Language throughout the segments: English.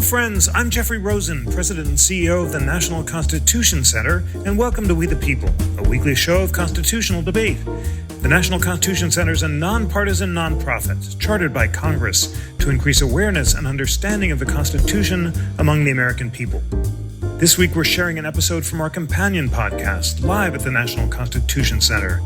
friends. I'm Jeffrey Rosen, President and CEO of the National Constitution Center, and welcome to We the People, a weekly show of constitutional debate. The National Constitution Center is a nonpartisan nonprofit chartered by Congress to increase awareness and understanding of the Constitution among the American people. This week, we're sharing an episode from our companion podcast, live at the National Constitution Center.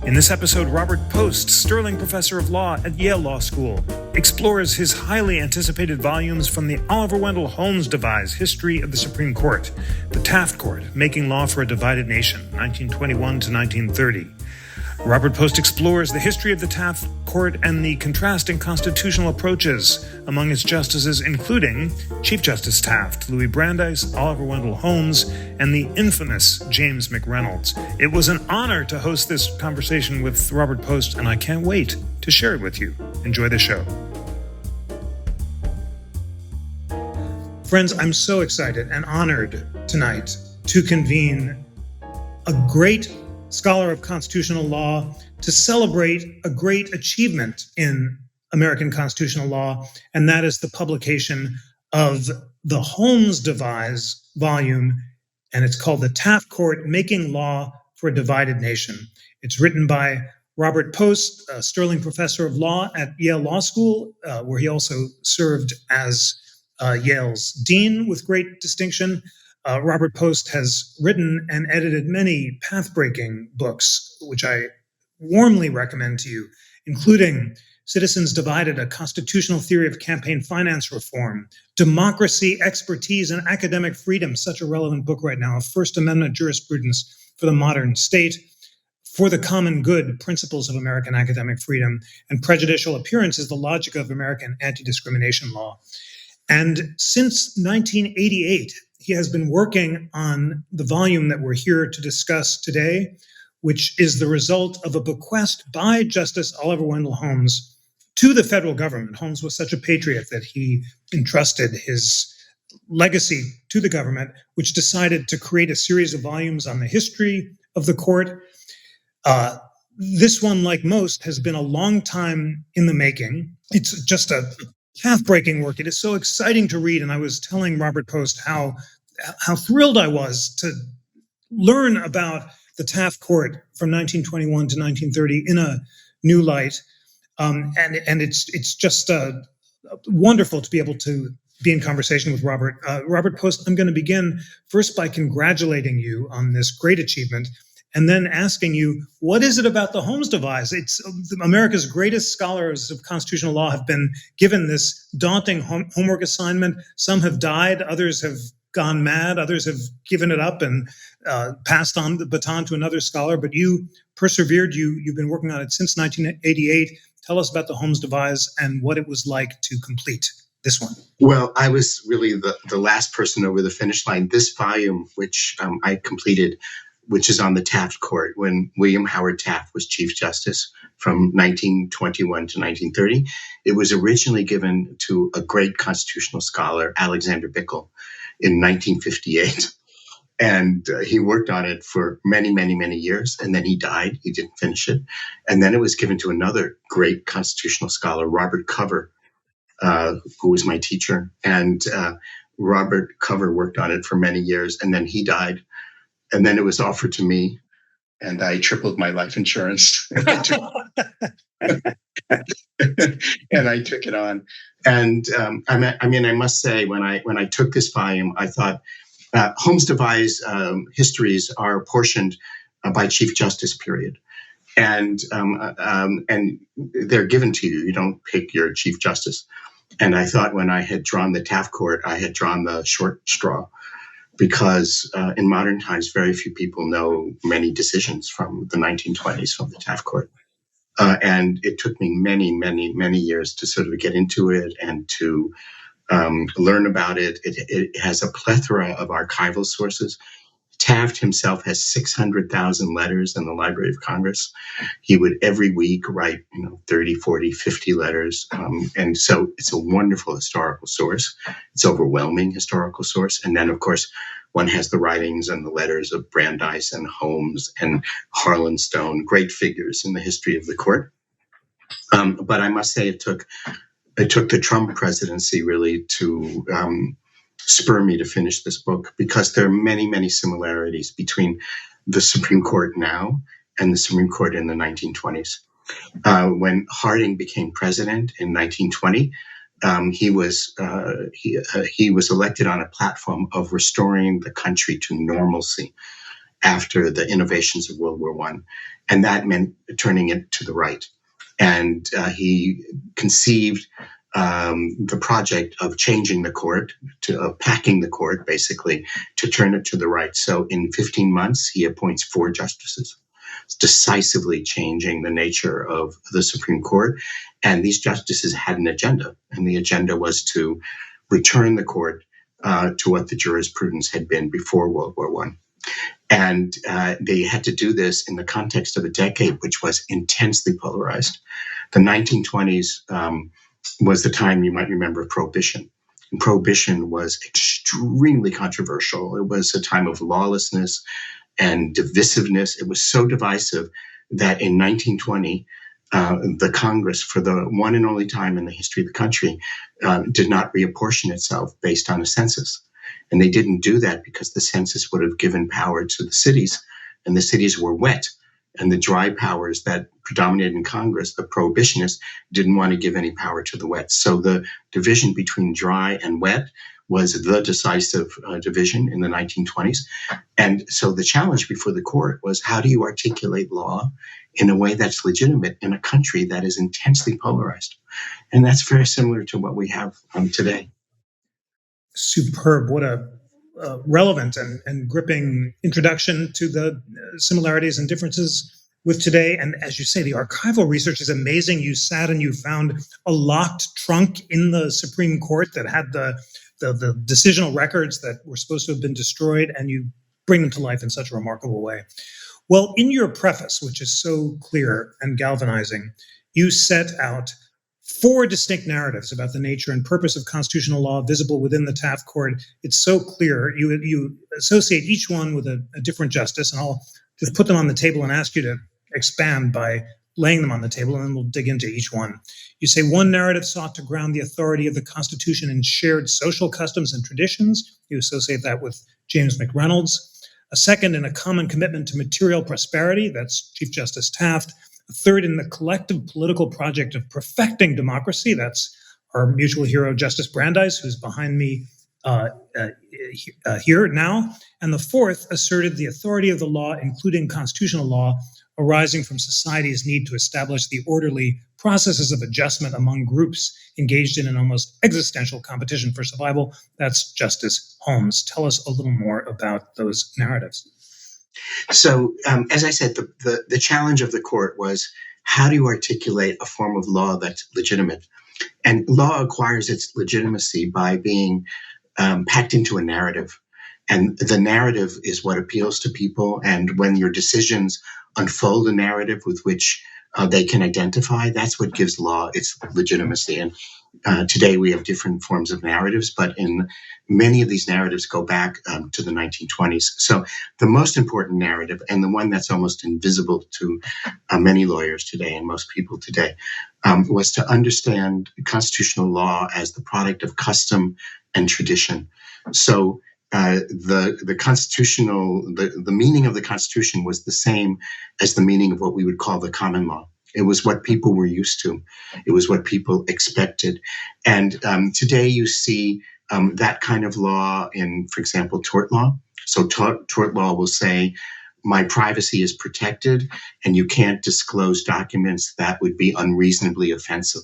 In this episode, Robert Post, Sterling Professor of Law at Yale Law School, explores his highly anticipated volumes from the Oliver Wendell Holmes Devise History of the Supreme Court, the Taft Court, Making Law for a Divided Nation, 1921 to 1930. Robert Post explores the history of the Taft Court and the contrasting constitutional approaches among its justices, including Chief Justice Taft, Louis Brandeis, Oliver Wendell Holmes, and the infamous James McReynolds. It was an honor to host this conversation with Robert Post, and I can't wait to share it with you. Enjoy the show. Friends, I'm so excited and honored tonight to convene a great scholar of constitutional law to celebrate a great achievement in American constitutional law, and that is the publication of the Holmes Devise volume, and it's called The Taft Court, Making Law for a Divided Nation. It's written by Robert Post, a Sterling Professor of Law at Yale Law School, where he also served as Yale's dean with great distinction. Robert Post has written and edited many path-breaking books, which I warmly recommend to you, including Citizens Divided, A Constitutional Theory of Campaign Finance Reform, Democracy, Expertise, and Academic Freedom, such a relevant book right now, First Amendment Jurisprudence for the Modern State, For the Common Good, Principles of American Academic Freedom, and Prejudicial Appearances, The Logic of American Anti-Discrimination Law. And since 1988, he has been working on the volume that we're here to discuss today, which is the result of a bequest by Justice Oliver Wendell Holmes to the federal government. Holmes was such a patriot that he entrusted his legacy to the government, which decided to create a series of volumes on the history of the court. This one, like most, has been a long time in the making. It's just a path-breaking work. It is so exciting to read, and I was telling Robert Post how thrilled I was to learn about the Taft Court from 1921 to 1930 in a new light, and it's just wonderful to be able to be in conversation with Robert. Robert Post, I'm going to begin first by congratulating you on this great achievement, and then asking you, what is it about the Holmes Devise? It's America's greatest scholars of constitutional law have been given this daunting homework assignment. Some have died, others have gone mad, others have given it up and passed on the baton to another scholar, but you persevered. You've been working on it since 1988. Tell us about the Holmes Devise and what it was like to complete this one. Well, I was really the last person over the finish line. This volume, which I completed, which is on the Taft Court, when William Howard Taft was Chief Justice from 1921 to 1930. It was originally given to a great constitutional scholar, Alexander Bickel, in 1958. And he worked on it for many, many, many years. And then he died. He didn't finish it. And then it was given to another great constitutional scholar, Robert Cover, who was my teacher. And Robert Cover worked on it for many years. And then he died. And then it was offered to me, and I tripled my life insurance. And I took it on. And I must say, when I took this volume, I thought Holmes Devise histories are apportioned by Chief Justice, period. And they're given to you. You don't pick your Chief Justice. And I thought when I had drawn the Taft Court, I had drawn the short straw, because in modern times, very few people know many decisions from the 1920s from the Taft Court. And it took me many, many, many years to sort of get into it and to learn about it. It has a plethora of archival sources. Taft himself has 600,000 letters in the Library of Congress. He would every week write, 30, 40, 50 letters. And so it's a wonderful historical source. It's overwhelming historical source. And then, of course, one has the writings and the letters of Brandeis and Holmes and Harlan Stone, great figures in the history of the court. But I must say it took the Trump presidency really to spur me to finish this book, because there are many, many similarities between the Supreme Court now and the Supreme Court in the 1920s. When Harding became president in 1920, he was elected on a platform of restoring the country to normalcy after the innovations of World War I, and that meant turning it to the right. And he conceived the project of changing the court, packing the court, basically, to turn it to the right. So in 15 months, he appoints 4 justices, decisively changing the nature of the Supreme Court. And these justices had an agenda, and the agenda was to return the court to what the jurisprudence had been before World War I. And they had to do this in the context of a decade which was intensely polarized. The 1920s was the time, you might remember, of Prohibition. And Prohibition was extremely controversial. It was a time of lawlessness and divisiveness. It was so divisive that in 1920, the Congress, for the one and only time in the history of the country, did not reapportion itself based on a census. And they didn't do that because the census would have given power to the cities, and the cities were wet. And the dry powers that predominated in Congress, the prohibitionists, didn't want to give any power to the wet. So the division between dry and wet was the decisive division in the 1920s. And so the challenge before the court was, how do you articulate law in a way that's legitimate in a country that is intensely polarized? And that's very similar to what we have today. Superb. What a relevant and gripping introduction to the similarities and differences with today. And as you say, the archival research is amazing. You sat and you found a locked trunk in the Supreme Court that had the decisional records that were supposed to have been destroyed, and you bring them to life in such a remarkable way. Well, in your preface, which is so clear and galvanizing, you set out 4 distinct narratives about the nature and purpose of constitutional law visible within the Taft Court. It's so clear. You associate each one with a different justice, and I'll just put them on the table and ask you to expand by laying them on the table, and then we'll dig into each one. You say one narrative sought to ground the authority of the Constitution in shared social customs and traditions. You associate that with James McReynolds. A second, in a common commitment to material prosperity. That's Chief Justice Taft. A third, in the collective political project of perfecting democracy. That's our mutual hero, Justice Brandeis, who's behind me here now. And the fourth asserted the authority of the law, including constitutional law, arising from society's need to establish the orderly processes of adjustment among groups engaged in an almost existential competition for survival. That's Justice Holmes. Tell us a little more about those narratives. So, as I said, the challenge of the court was, how do you articulate a form of law that's legitimate? And law acquires its legitimacy by being packed into a narrative. And the narrative is what appeals to people. And when your decisions unfold a narrative with which they can identify, that's what gives law its legitimacy. And today we have different forms of narratives, but in many of these narratives go back to the 1920s. So the most important narrative, and the one that's almost invisible to many lawyers today and most people today, was to understand constitutional law as the product of custom and tradition. So the constitutional, the meaning of the Constitution was the same as the meaning of what we would call the common law. It was what people were used to. It was what people expected. And today you see that kind of law in, for example, tort law. So tort law will say, my privacy is protected and you can't disclose documents that would be unreasonably offensive.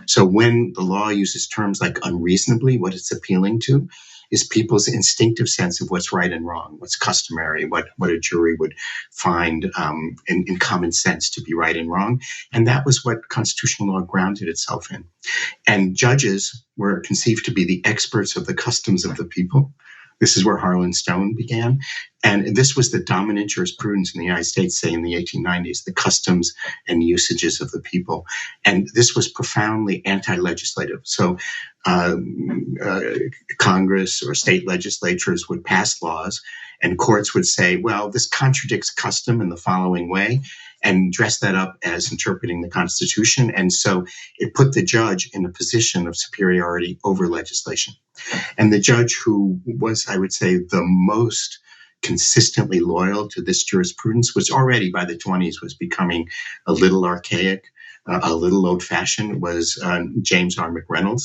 So when the law uses terms like unreasonably, what it's appealing to is people's instinctive sense of what's right and wrong, what's customary, what a jury would find in common sense to be right and wrong. And that was what constitutional law grounded itself in. And judges were conceived to be the experts of the customs of the people. This is where Harlan Stone began. And this was the dominant jurisprudence in the United States, say in the 1890s, the customs and usages of the people. And this was profoundly anti-legislative. So Congress or state legislatures would pass laws and courts would say, well, this contradicts custom in the following way. and dressed that up as interpreting the Constitution. And so it put the judge in a position of superiority over legislation. And the judge who was, I would say, the most consistently loyal to this jurisprudence was already by the 20s was becoming a little archaic, a little old-fashioned, was James R. McReynolds,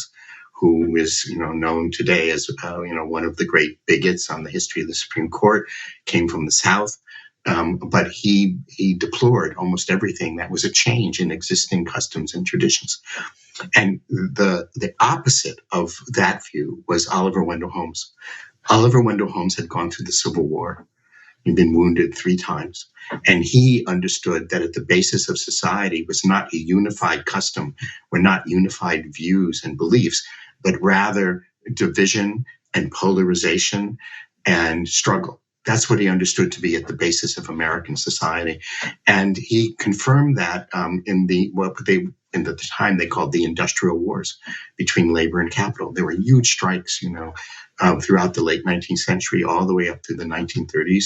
who is known today as one of the great bigots on the history of the Supreme Court, came from the South. But he deplored almost everything that was a change in existing customs and traditions. And the opposite of that view was Oliver Wendell Holmes. Oliver Wendell Holmes had gone through the Civil War. He'd been wounded 3 times. And he understood that at the basis of society was not a unified custom, were not unified views and beliefs, but rather division and polarization and struggle. That's what he understood to be at the basis of American society. And he confirmed that in the time they called the Industrial Wars between labor and capital. There were huge strikes, throughout the late 19th century, all the way up through the 1930s,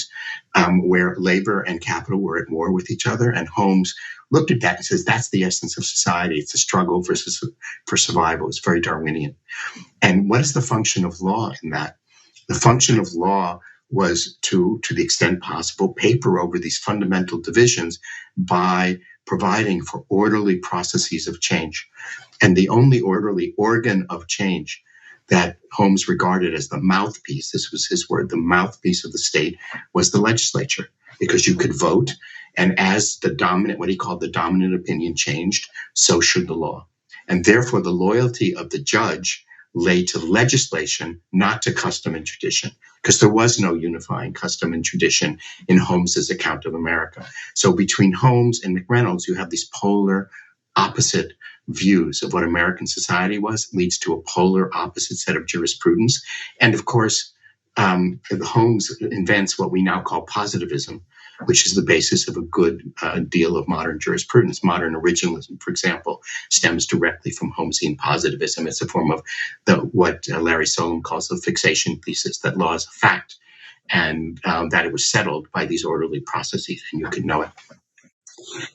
where labor and capital were at war with each other. And Holmes looked at that and says, that's the essence of society. It's a struggle for survival. It's very Darwinian. And what is the function of law in that? The function of law was to the extent possible, paper over these fundamental divisions by providing for orderly processes of change. And the only orderly organ of change that Holmes regarded as the mouthpiece, this was his word, the mouthpiece of the state, was the legislature, because you could vote. And as what he called the dominant opinion changed, so should the law. And therefore, the loyalty of the judge lay to legislation, not to custom and tradition, because there was no unifying custom and tradition in Holmes's account of America. So between Holmes and McReynolds, you have these polar opposite views of what American society was, leads to a polar opposite set of jurisprudence. And of course, Holmes invents what we now call positivism, which is the basis of a good deal of modern jurisprudence. Modern originalism, for example, stems directly from Holmesian positivism. It's a form of what Larry Solom calls the fixation thesis, that law is a fact, and that it was settled by these orderly processes, and you could know it.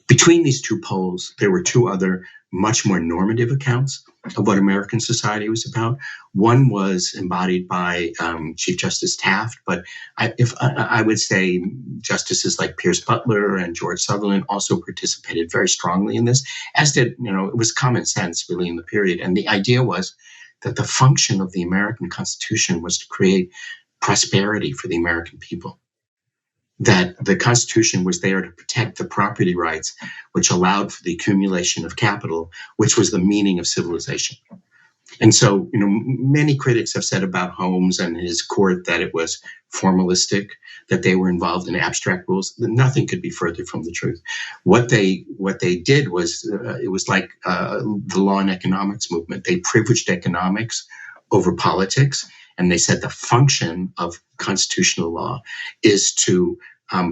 Between these two poles, there were 2 other much more normative accounts of what American society was about. One was embodied by Chief Justice Taft, but I would say justices like Pierce Butler and George Sutherland also participated very strongly in this, as did, it was common sense really in the period. And the idea was that the function of the American Constitution was to create prosperity for the American people. That the Constitution was there to protect the property rights, which allowed for the accumulation of capital, which was the meaning of civilization. And so, many critics have said about Holmes and his court that it was formalistic, that they were involved in abstract rules. Nothing could be further from the truth. What they did was, it was like the law and economics movement. They privileged economics over politics. And they said the function of constitutional law is to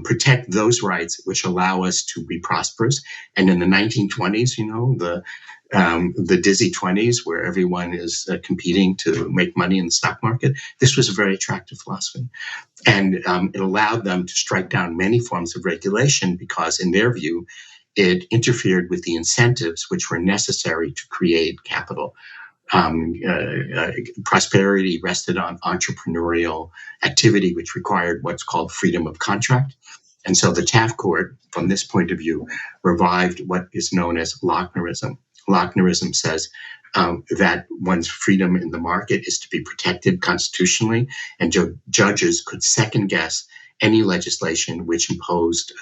protect those rights which allow us to be prosperous. And in the 1920s, the dizzy 20s, where everyone is competing to make money in the stock market, this was a very attractive philosophy. And it allowed them to strike down many forms of regulation because, in their view, it interfered with the incentives which were necessary to create capital. Prosperity rested on entrepreneurial activity, which required what's called freedom of contract. And so the Taft Court, from this point of view, revived what is known as Lochnerism. Lochnerism says that one's freedom in the market is to be protected constitutionally, and judges could second guess any legislation which imposed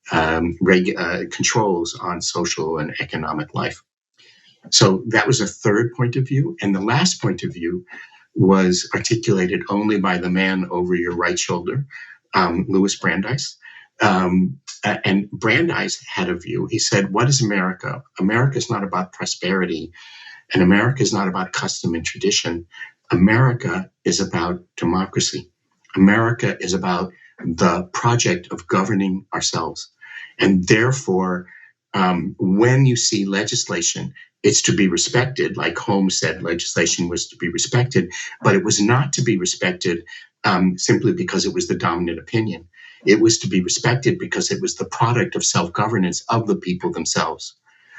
controls on social and economic life. So that was a third point of view. And the last point of view was articulated only by the man over your right shoulder, Louis Brandeis. And Brandeis had a view. He said, what is America? America is not about prosperity, and America is not about custom and tradition. America is about democracy. America is about the project of governing ourselves. And therefore, when you see legislation, it's to be respected. Like Holmes said, legislation was to be respected, but it was not to be respected simply because it was the dominant opinion. It was to be respected because it was the product of self-governance of the people themselves.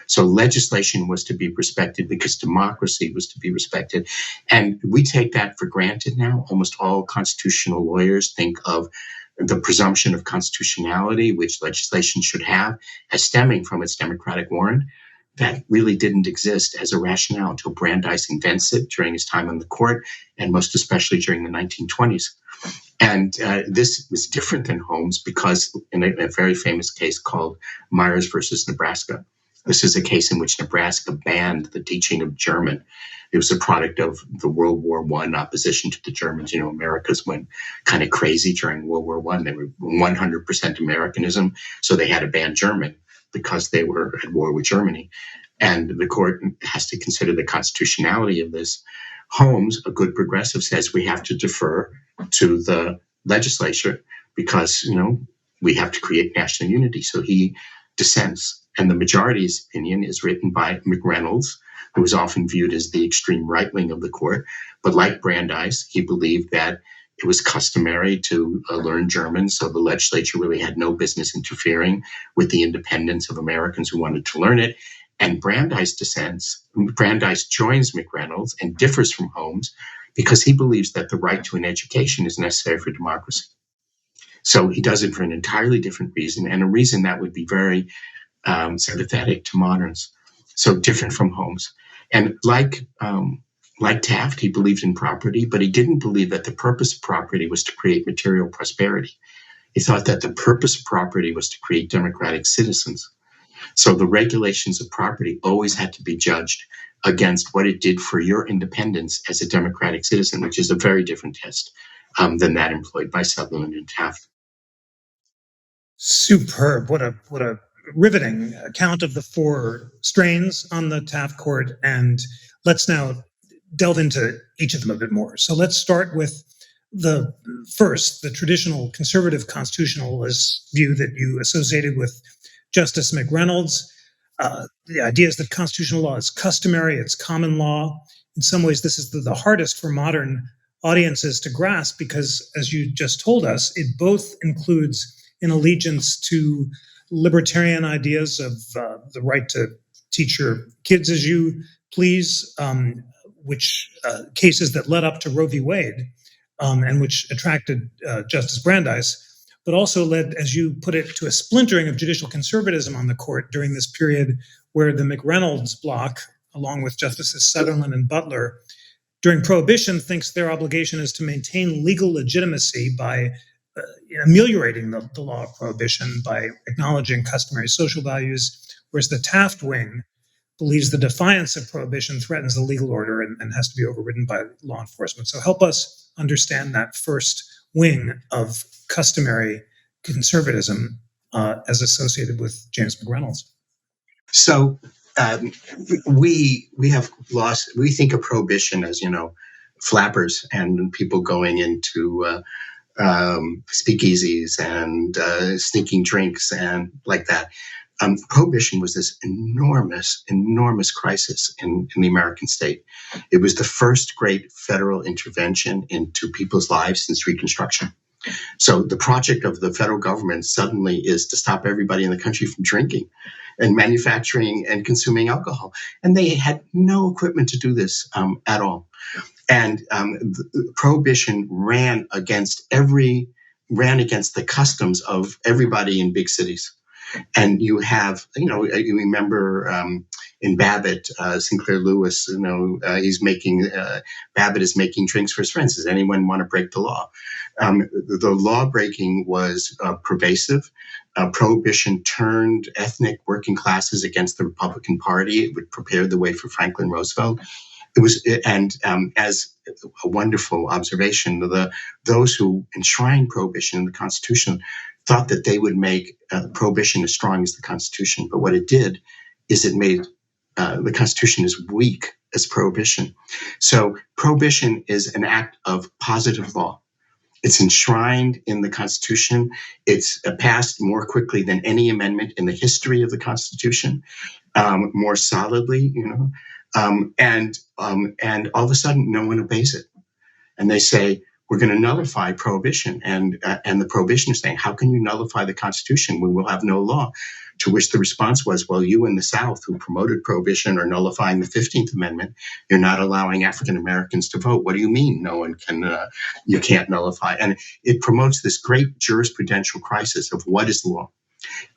So legislation was to be respected because democracy was to be respected. And we take that for granted now. Almost all constitutional lawyers think of the presumption of constitutionality, which legislation should have, as stemming from its democratic warrant. That really didn't exist as a rationale until Brandeis invents it during his time on the court, and most especially during the 1920s. And this was different than Holmes because in a very famous case called Myers versus Nebraska, this is a case in which Nebraska banned the teaching of German. It was a product of the World War I opposition to the Germans. You know, Americans went kind of crazy during World War I. They were 100% Americanism, so they had to ban German because they were at war with Germany. And the court has to consider the constitutionality of this. Holmes, a good progressive, says we have to defer to the legislature because, you know, we have to create national unity. So he dissents. And the majority's opinion is written by McReynolds, who was often viewed as the extreme right wing of the court. But like Brandeis, he believed that it was customary to learn German, so the legislature really had no business interfering with the independence of Americans who wanted to learn it. And Brandeis dissents. Brandeis joins McReynolds and differs from Holmes because he believes that the right to an education is necessary for democracy. So he does it for an entirely different reason, and a reason that would be very sympathetic to moderns. So different from Holmes. And like Taft, he believed in property, but he didn't believe that the purpose of property was to create material prosperity. He thought that the purpose of property was to create democratic citizens. So the regulations of property always had to be judged against what it did for your independence as a democratic citizen, which is a very different test than that employed by Sutherland and Taft. Superb. What a riveting account of the four strains on the Taft Court. And let's now delve into each of them a bit more. So let's start with the traditional conservative constitutionalist view that you associated with Justice McReynolds. The idea is that constitutional law is customary, it's common law. In some ways, this is the hardest for modern audiences to grasp because, as you just told us, it both includes an allegiance to libertarian ideas of the right to teach your kids as you please, which cases that led up to Roe v. Wade, and which attracted Justice Brandeis, but also led, as you put it, to a splintering of judicial conservatism on the court during this period where the McReynolds bloc, along with Justices Sutherland and Butler, during Prohibition thinks their obligation is to maintain legal legitimacy by ameliorating the law of prohibition, by acknowledging customary social values, whereas the Taft wing believes the defiance of prohibition threatens the legal order and has to be overridden by law enforcement. So help us understand that first wing of customary conservatism as associated with James McReynolds. So we think of prohibition as, you know, flappers and people going into speakeasies and sneaking drinks and like that. Prohibition was this enormous crisis in the American state. It was the first great federal intervention into people's lives since Reconstruction. So the project of the federal government suddenly is to stop everybody in the country from drinking and manufacturing and consuming alcohol. And they had no equipment to do this at all. And Prohibition ran against the customs of everybody in big cities. And you have, you remember in Babbitt, Sinclair Lewis, Babbitt is making drinks for his friends. Does anyone want to break the law? The law breaking was pervasive. Prohibition turned ethnic working classes against the Republican Party. It would prepare the way for Franklin Roosevelt. It was, and as a wonderful observation, those who enshrined prohibition in the Constitution thought that they would make prohibition as strong as the Constitution. But what it did is it made the Constitution as weak as prohibition. So prohibition is an act of positive law. It's enshrined in the Constitution. It's passed more quickly than any amendment in the history of the Constitution, more solidly, and all of a sudden, no one obeys it. And they say, we're going to nullify prohibition. And the prohibitionists saying, how can you nullify the Constitution when we'll have no law? To which the response was, well, you in the South who promoted prohibition are nullifying the 15th Amendment. You're not allowing African Americans to vote. What do you mean? No one can, you can't nullify. And it promotes this great jurisprudential crisis of what is law?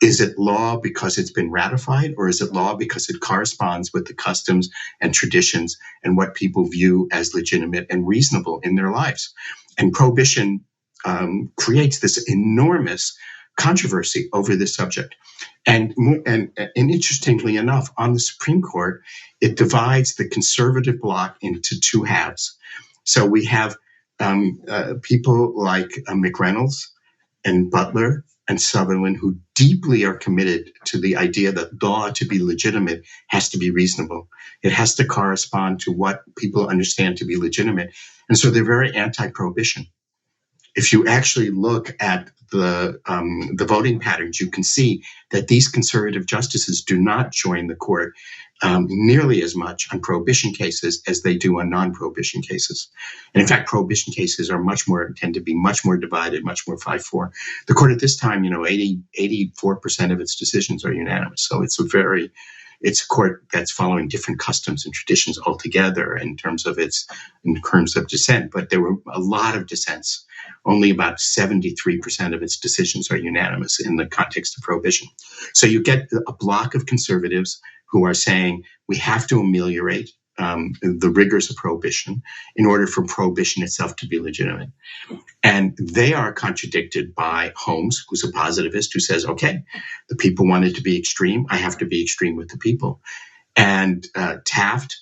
Is it law because it's been ratified, or is it law because it corresponds with the customs and traditions and what people view as legitimate and reasonable in their lives? And prohibition creates this enormous controversy over this subject. And interestingly enough, on the Supreme Court, it divides the conservative bloc into two halves. So we have people like McReynolds and Butler and Sutherland, who deeply are committed to the idea that law, to be legitimate, has to be reasonable. It has to correspond to what people understand to be legitimate. And so they're very anti-prohibition. If you actually look at the voting patterns, you can see that these conservative justices do not join the court nearly as much on prohibition cases as they do on non-prohibition cases. And in fact, prohibition cases are tend to be much more divided, much more 5-4. The court at this time, 84% of its decisions are unanimous. So it's a court that's following different customs and traditions altogether in terms of dissent. But there were a lot of dissents. Only about 73% of its decisions are unanimous in the context of prohibition. So you get a block of conservatives who are saying we have to ameliorate the rigors of prohibition in order for prohibition itself to be legitimate. And they are contradicted by Holmes, who's a positivist, who says, okay, the people wanted to be extreme. I have to be extreme with the people. And Taft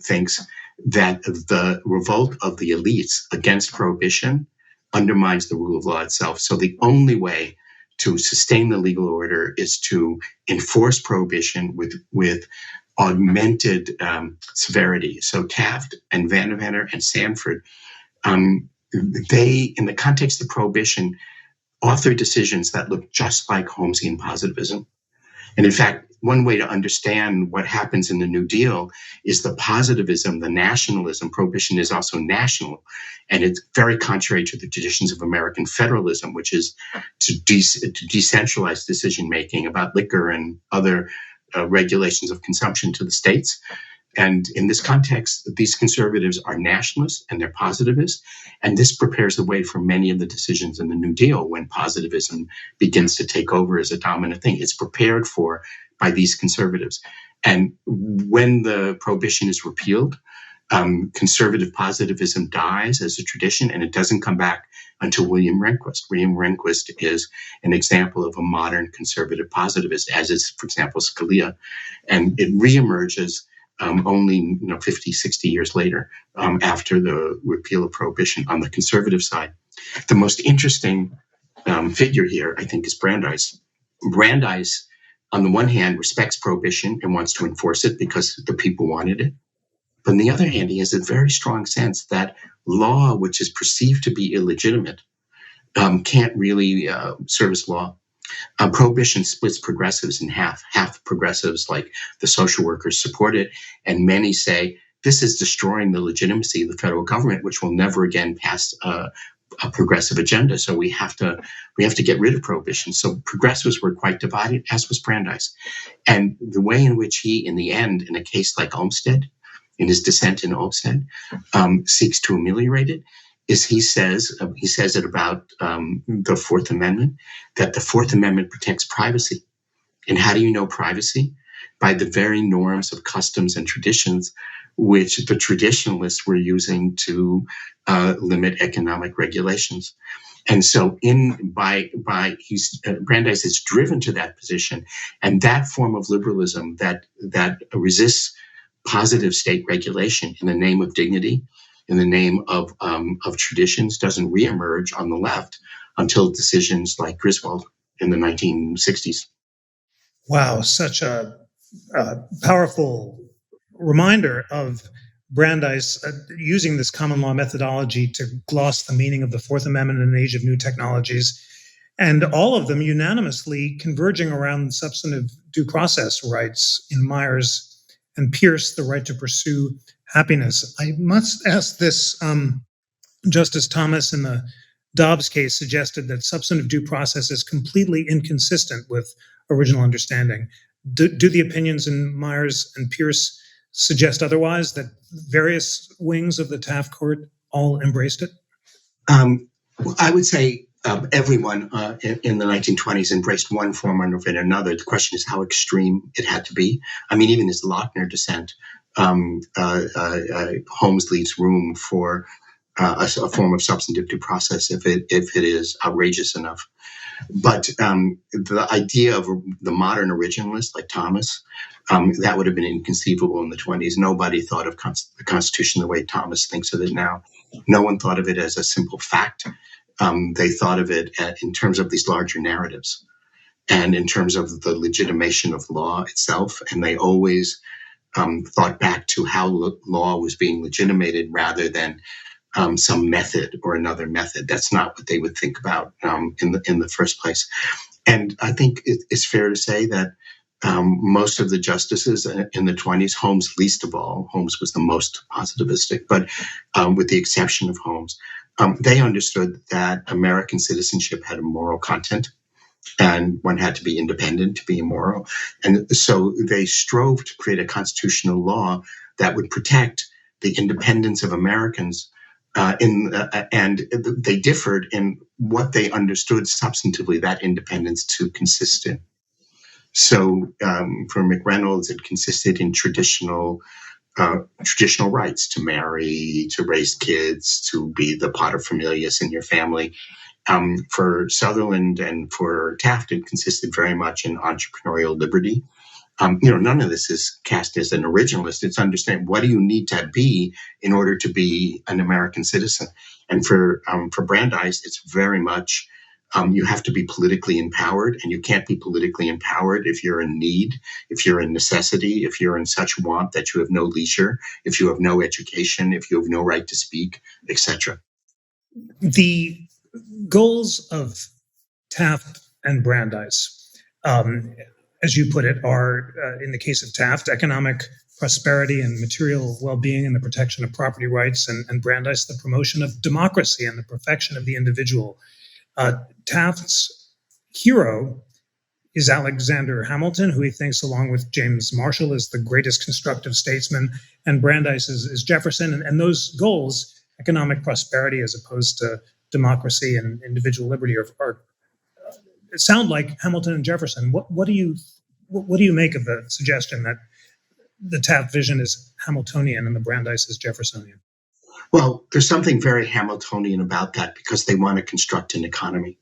thinks that the revolt of the elites against prohibition undermines the rule of law itself. So the only way to sustain the legal order is to enforce prohibition with augmented severity. So Taft and Vanderveer and Sanford, they, in the context of prohibition, author decisions that look just like Holmesian positivism. And in fact, one way to understand what happens in the New Deal is the positivism, the nationalism. Prohibition is also national, and it's very contrary to the traditions of American federalism, which is to decentralize decision-making about liquor and other regulations of consumption to the states. And in this context, these conservatives are nationalists and they're positivists. And this prepares the way for many of the decisions in the New Deal when positivism begins to take over as a dominant thing. It's prepared for by these conservatives. And when the prohibition is repealed, conservative positivism dies as a tradition, and it doesn't come back until William Rehnquist. William Rehnquist is an example of a modern conservative positivist, as is, for example, Scalia. And it reemerges only 50, 60 years later, after the repeal of prohibition on the conservative side. The most interesting figure here, I think, is Brandeis. Brandeis, on the one hand, respects prohibition and wants to enforce it because the people wanted it. But on the other hand, he has a very strong sense that law, which is perceived to be illegitimate, can't really serve as law. Prohibition splits progressives in half. Half progressives, like the social workers, support it, and many say this is destroying the legitimacy of the federal government, which will never again pass a progressive agenda. So we have to get rid of prohibition. So progressives were quite divided, as was Brandeis. And the way in which he, in the end, in a case like Olmsted, in his dissent in Olmsted, seeks to ameliorate it, is he says it about the Fourth Amendment, that the Fourth Amendment protects privacy. And how do you know privacy? By the very norms of customs and traditions which the traditionalists were using to limit economic regulations. And so Brandeis is driven to that position, and that form of liberalism that resists positive state regulation in the name of dignity, in the name of traditions, doesn't reemerge on the left until decisions like Griswold in the 1960s. Wow, such a powerful reminder of Brandeis using this common law methodology to gloss the meaning of the Fourth Amendment in an age of new technologies, and all of them unanimously converging around substantive due process rights in Myers and Pierce, the right to pursue happiness. I must ask this Justice Thomas in the Dobbs case suggested that substantive due process is completely inconsistent with original understanding. Do the opinions in Myers and Pierce suggest otherwise, that various wings of the Taft Court all embraced it? I would say everyone in the 1920s embraced one form of it or another. The question is how extreme it had to be. I mean, even his Lochner dissent, Holmes leaves room for a form of substantive due process if it is outrageous enough. But the idea of the modern originalist like Thomas, that would have been inconceivable in the 20s. Nobody thought of the Constitution the way Thomas thinks of it now. No one thought of it as a simple fact. They thought of it in terms of these larger narratives and in terms of the legitimation of law itself. And they always thought back to how law was being legitimated rather than some method or another method. That's not what they would think about in the first place. And I think it's fair to say that most of the justices in the 20s, Holmes least of all, Holmes was the most positivistic, but with the exception of Holmes, they understood that American citizenship had a moral content and one had to be independent to be immoral. And so they strove to create a constitutional law that would protect the independence of Americans. And they differed in what they understood substantively that independence to consist in. So for McReynolds, it consisted in traditional rights to marry, to raise kids, to be the paterfamilias in your family. For Sutherland and for Taft, it consisted very much in entrepreneurial liberty. None of this is cast as an originalist. It's understand what do you need to be in order to be an American citizen. And for Brandeis, it's very much you have to be politically empowered, and you can't be politically empowered if you're in need, if you're in necessity, if you're in such want that you have no leisure, if you have no education, if you have no right to speak, etc. The goals of Taft and Brandeis, as you put it, are, in the case of Taft, economic prosperity and material well-being and the protection of property rights, and Brandeis, the promotion of democracy and the perfection of the individual. Taft's hero is Alexander Hamilton, who he thinks, along with James Marshall, is the greatest constructive statesman, and Brandeis is Jefferson. And those goals, economic prosperity as opposed to democracy and individual liberty, are sound like Hamilton and Jefferson. What do you make of the suggestion that the Taft vision is Hamiltonian and the Brandeis is Jeffersonian? Well, there's something very Hamiltonian about that because they want to construct an economy.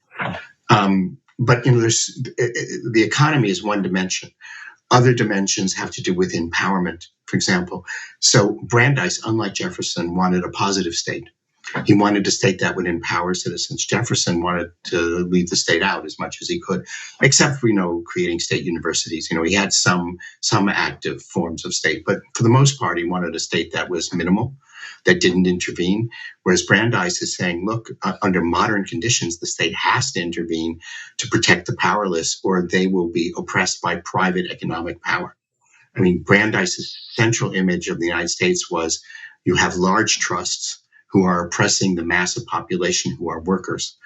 But the economy is one dimension. Other dimensions have to do with empowerment, for example. So Brandeis, unlike Jefferson, wanted a positive state. He wanted a state that would empower citizens. Jefferson wanted to leave the state out as much as he could, except for, creating state universities. He had some active forms of state, but for the most part, he wanted a state that was minimal, that didn't intervene. Whereas Brandeis is saying, look, under modern conditions, the state has to intervene to protect the powerless, or they will be oppressed by private economic power. I mean, Brandeis' central image of the United States was you have large trusts who are oppressing the massive population who are workers.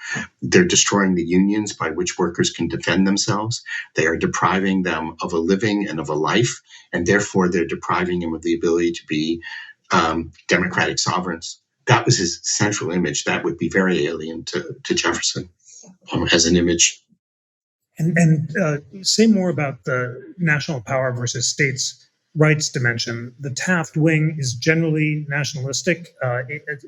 They're destroying the unions by which workers can defend themselves. They are depriving them of a living and of a life, and therefore they're depriving them of the ability to be democratic sovereigns. That was his central image. That would be very alien to Jefferson as an image. And say more about the national power versus states' rights dimension. The Taft wing is generally nationalistic,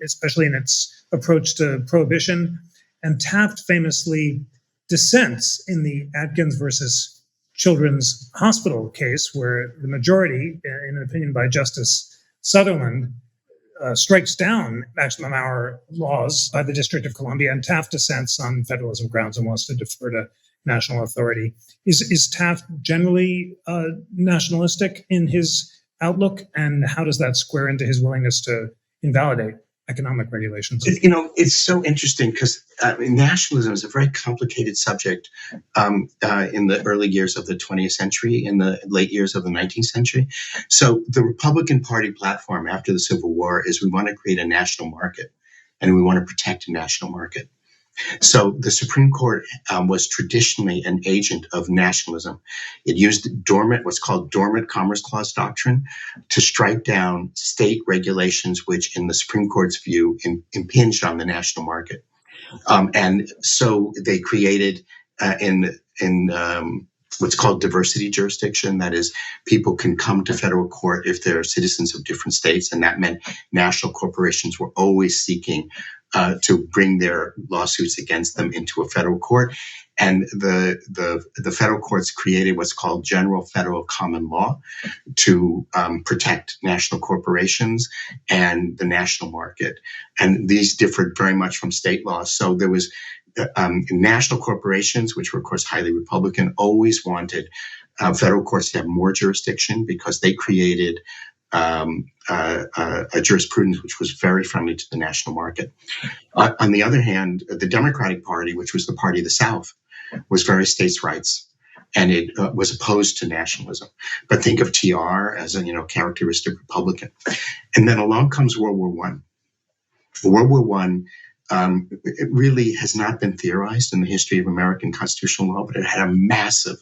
especially in its approach to prohibition. And Taft famously dissents in the Atkins versus Children's Hospital case, where the majority, in an opinion by Justice Sutherland, strikes down maximum hour laws by the District of Columbia, and Taft dissents on federalism grounds and wants to defer to national authority. Is Taft generally nationalistic in his outlook, and how does that square into his willingness to invalidate economic regulations? It's so interesting because nationalism is a very complicated subject in the early years of the 20th century, in the late years of the 19th century. So the Republican Party platform after the Civil War is we want to create a national market. and we want to protect a national market. So the Supreme Court was traditionally an agent of nationalism. It used what's called dormant Commerce Clause doctrine to strike down state regulations, which in the Supreme Court's view impinged on the national market. And so they created in what's called diversity jurisdiction. That is, people can come to federal court if they're citizens of different states. And that meant national corporations were always seeking to bring their lawsuits against them into a federal court. And the federal courts created what's called general federal common law to protect national corporations and the national market. And these differed very much from state laws. So there was national corporations, which were, of course, highly Republican, always wanted federal courts to have more jurisdiction because they created a jurisprudence which was very friendly to the national market. On the other hand, the Democratic Party, which was the party of the South, was very states' rights, and it was opposed to nationalism. But think of TR as a characteristic Republican. And then along comes World War One. World War One. It really has not been theorized in the history of American constitutional law, but it had a massive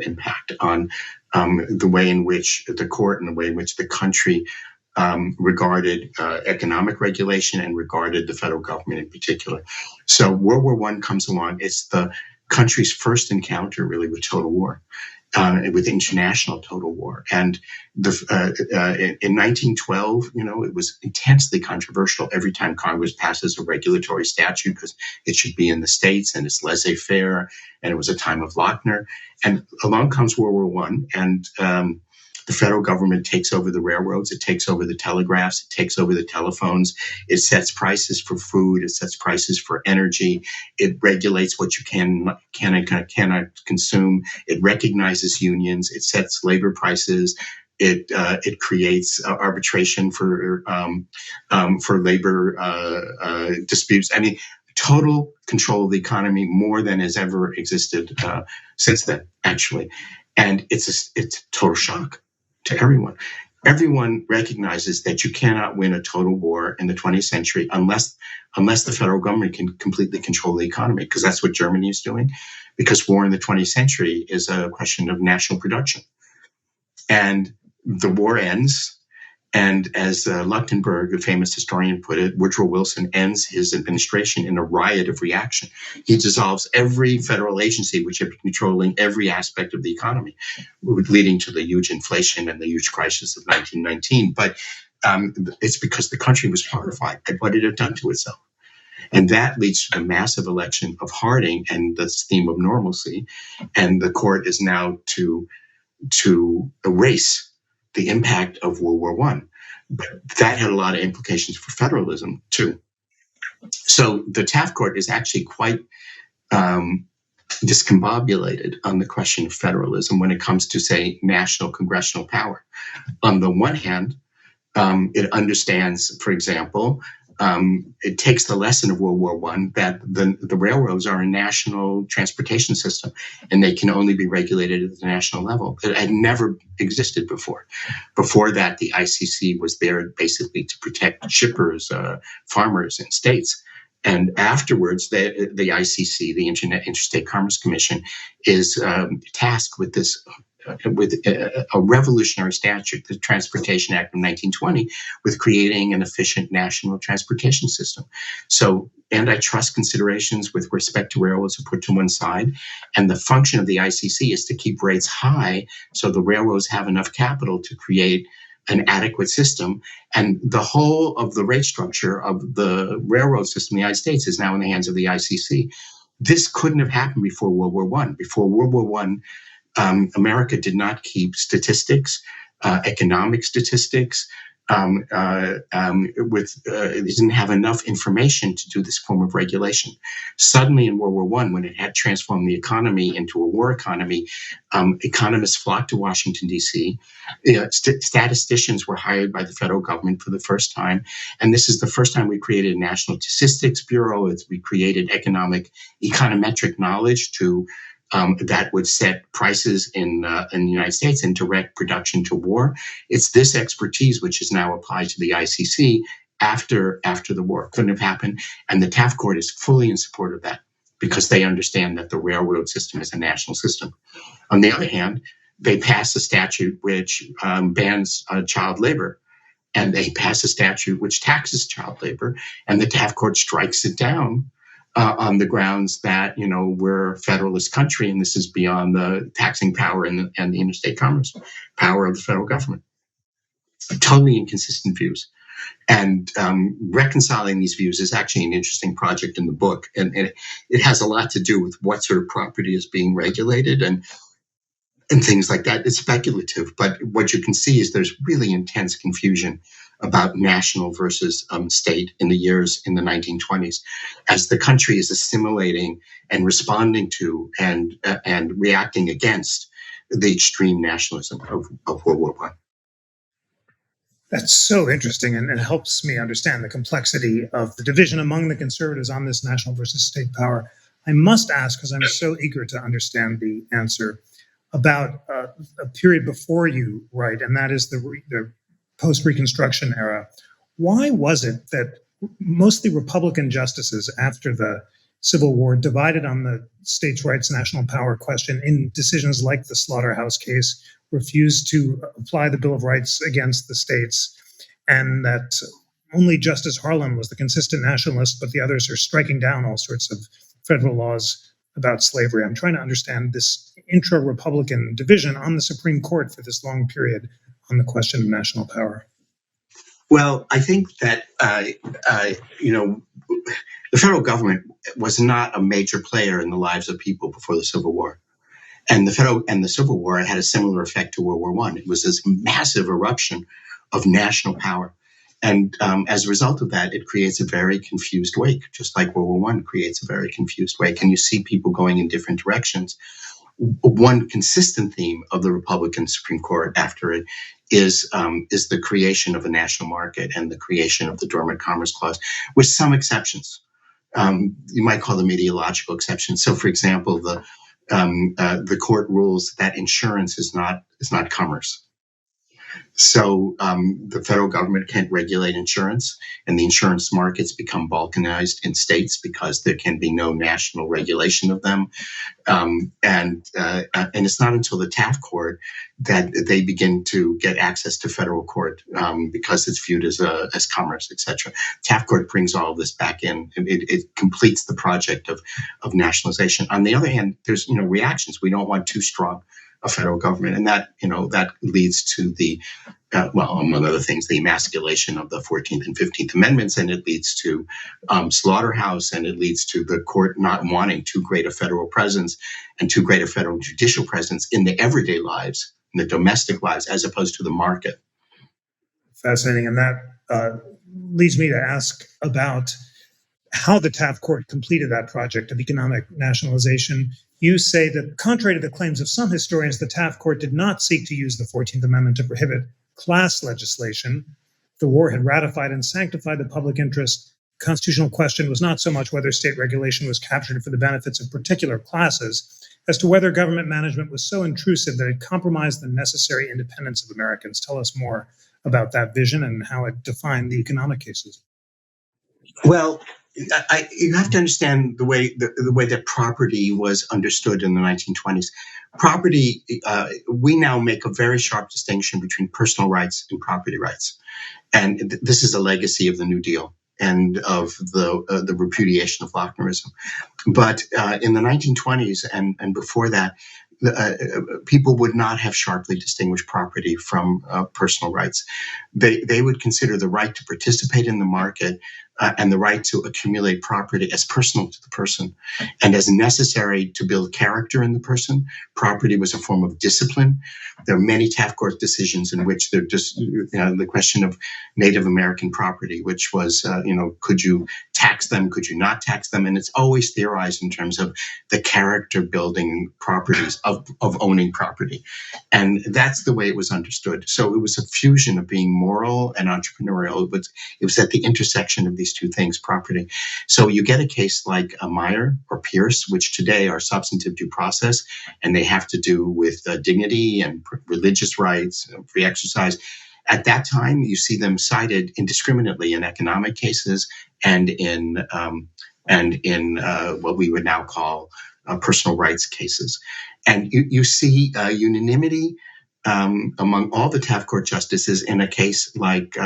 impact on the way in which the court and the way in which the country regarded economic regulation and regarded the federal government in particular. So World War I comes along. It's the country's first encounter really with total war. With international total war. And in 1912, it was intensely controversial every time Congress passes a regulatory statute because it should be in the states and it's laissez-faire, and it was a time of Lochner. And along comes World War I, and the federal government takes over the railroads, it takes over the telegraphs, it takes over the telephones, it sets prices for food, it sets prices for energy, it regulates what you can and cannot consume, it recognizes unions, it sets labor prices, it creates arbitration for labor disputes. I mean, total control of the economy, more than has ever existed since then, actually. And it's a total shock to everyone. Everyone recognizes that you cannot win a total war in the 20th century unless the federal government can completely control the economy, because that's what Germany is doing. Because war in the 20th century is a question of national production. And the war ends. And as Leuchtenberg, the famous historian, put it, Woodrow Wilson ends his administration in a riot of reaction. He dissolves every federal agency which had been controlling every aspect of the economy, leading to the huge inflation and the huge crisis of 1919. But it's because the country was horrified at what it had done to itself. And that leads to the massive election of Harding and this theme of normalcy. And the court is now to erase the impact of World War I. But that had a lot of implications for federalism, too. So the Taft Court is actually quite discombobulated on the question of federalism when it comes to, say, national congressional power. On the one hand, it understands, for example, it takes the lesson of World War I that the railroads are a national transportation system and they can only be regulated at the national level. It had never existed before. Before that, the ICC was there basically to protect shippers, farmers, and states. And afterwards, the ICC, the Interstate Commerce Commission, is tasked with this. With a revolutionary statute, the Transportation Act of 1920, with creating an efficient national transportation system. So antitrust considerations with respect to railroads are put to one side, and the function of the ICC is to keep rates high so the railroads have enough capital to create an adequate system. And the whole of the rate structure of the railroad system in the United States is now in the hands of the ICC. This couldn't have happened before World War I. Before World War I, America did not keep statistics, economic statistics. It didn't have enough information to do this form of regulation. Suddenly, in World War I, when it had transformed the economy into a war economy, economists flocked to Washington, D.C. Statisticians were hired by the federal government for the first time, and this is the first time we created a National Statistics Bureau. We created econometric knowledge to that would set prices in the United States and direct production to war. It's this expertise which is now applied to the ICC after the war. Couldn't have happened. And the Taft Court is fully in support of that because they understand that the railroad system is a national system. On the other hand, they pass a statute which bans child labor. And they pass a statute which taxes child labor. And the Taft Court strikes it down on the grounds that, we're a federalist country and this is beyond the taxing power and the interstate commerce power of the federal government. Totally inconsistent views. And reconciling these views is actually an interesting project in the book. And it has a lot to do with what sort of property is being regulated and things like that. It's speculative, but what you can see is there's really intense confusion about national versus state in the 1920s, as the country is assimilating and responding to and reacting against the extreme nationalism of World War I. That's so interesting, and it helps me understand the complexity of the division among the conservatives on this national versus state power. I must ask, because I'm so eager to understand the answer, about a period before you write, and that is the post-Reconstruction era. Why was it that mostly Republican justices after the Civil War divided on the states' rights national power question in decisions like the Slaughterhouse case, refused to apply the Bill of Rights against the states, and that only Justice Harlan was the consistent nationalist, but the others are striking down all sorts of federal laws about slavery? I'm trying to understand this intra-Republican division on the Supreme Court for this long period on the question of national power. Well, I think that, the federal government was not a major player in the lives of people before the Civil War. And the Civil War had a similar effect to World War I. It was this massive eruption of national power. And as a result of that, it creates a very confused wake, just like World War I creates a very confused wake. And you see people going in different directions. One consistent theme of the Republican Supreme Court after it is the creation of a national market and the creation of the Dormant Commerce Clause, with some exceptions. You might call them ideological exceptions. So, for example, the court rules that insurance is not commerce. So the federal government can't regulate insurance, and the insurance markets become balkanized in states because there can be no national regulation of them. And it's not until the Taft Court that they begin to get access to federal court because it's viewed as commerce, etc. Taft Court brings all of this back in. It completes the project of nationalization. On the other hand, there's reactions. We don't want too strong a federal government, and that leads to the among other things, the emasculation of the 14th and 15th Amendments, and it leads to Slaughterhouse, and it leads to the court not wanting too great a federal presence and too great a federal judicial presence in the everyday lives, in the domestic lives, as opposed to the market. Fascinating, and that leads me to ask about how the Taft Court completed that project of economic nationalization. You say that, contrary to the claims of some historians, the Taft Court did not seek to use the 14th Amendment to prohibit class legislation. The war had ratified and sanctified the public interest. The constitutional question was not so much whether state regulation was captured for the benefits of particular classes as to whether government management was so intrusive that it compromised the necessary independence of Americans. Tell us more about that vision and how it defined the economic cases. Well, you have to understand the way that property was understood in the 1920s. Property, we now make a very sharp distinction between personal rights and property rights. And this is a legacy of the New Deal and of the repudiation of Lochnerism. But in the 1920s and before that, people would not have sharply distinguished property from personal rights. They would consider the right to participate in the market and the right to accumulate property as personal to the person and as necessary to build character in the person. Property was a form of discipline. There are many Taft Court decisions in which they're just, the question of Native American property, which was, could you tax them? Could you not tax them? And it's always theorized in terms of the character building properties of owning property. And that's the way it was understood. So it was a fusion of being moral and entrepreneurial. It was at the intersection of these two things, property. So you get a case like Meyer or Pierce, which today are substantive due process, and they have to do with dignity and religious rights, free exercise. At that time, you see them cited indiscriminately in economic cases and in what we would now call personal rights cases. And you see unanimity among all the Taft Court justices in a case like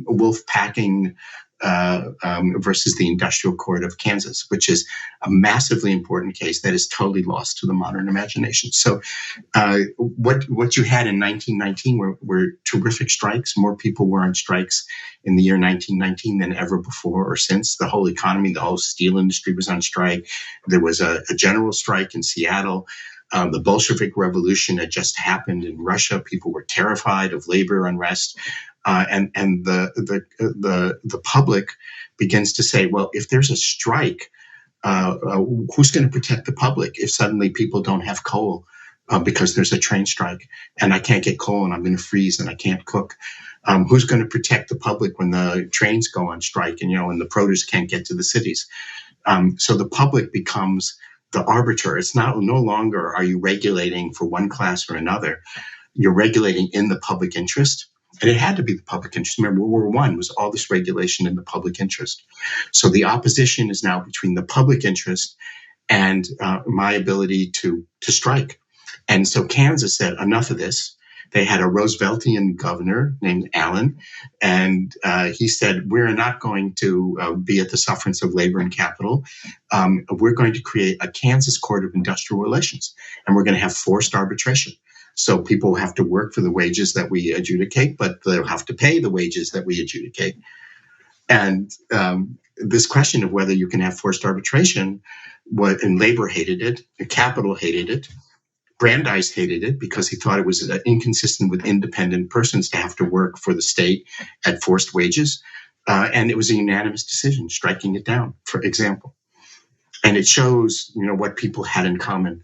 wolf packing versus the Industrial Court of Kansas, which is a massively important case that is totally lost to the modern imagination. So what you had in 1919 were terrific strikes. More people were on strikes in the year 1919 than ever before or since. The whole economy, the whole steel industry was on strike. There was a general strike in Seattle. The Bolshevik Revolution had just happened in Russia. People were terrified of labor unrest. And the public begins to say, well, if there's a strike, who's going to protect the public if suddenly people don't have coal because there's a train strike and I can't get coal and I'm going to freeze and I can't cook? Who's going to protect the public when the trains go on strike and the produce can't get to the cities? So the public becomes the arbiter. It's no longer are you regulating for one class or another. You're regulating in the public interest. And it had to be the public interest. Remember, World War I was all this regulation in the public interest. So the opposition is now between the public interest and my ability to strike. And so Kansas said, enough of this. They had a Rooseveltian governor named Allen, and he said, we're not going to be at the sufferance of labor and capital. We're going to create a Kansas Court of Industrial Relations, and we're going to have forced arbitration. So people have to work for the wages that we adjudicate, but they'll have to pay the wages that we adjudicate. And this question of whether you can have forced arbitration, and labor hated it, and capital hated it. Brandeis hated it because he thought it was inconsistent with independent persons to have to work for the state at forced wages. And it was a unanimous decision, striking it down, for example. And it shows, what people had in common.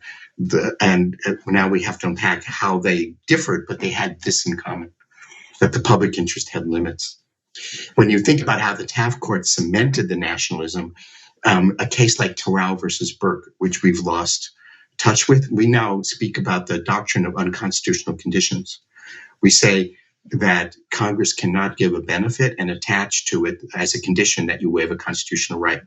And now we have to unpack how they differed, but they had this in common, that the public interest had limits. When you think about how the Taft Court cemented the nationalism, a case like Terrell versus Burke, which we've lost touch with, we now speak about the doctrine of unconstitutional conditions. We say that Congress cannot give a benefit and attach to it as a condition that you waive a constitutional right.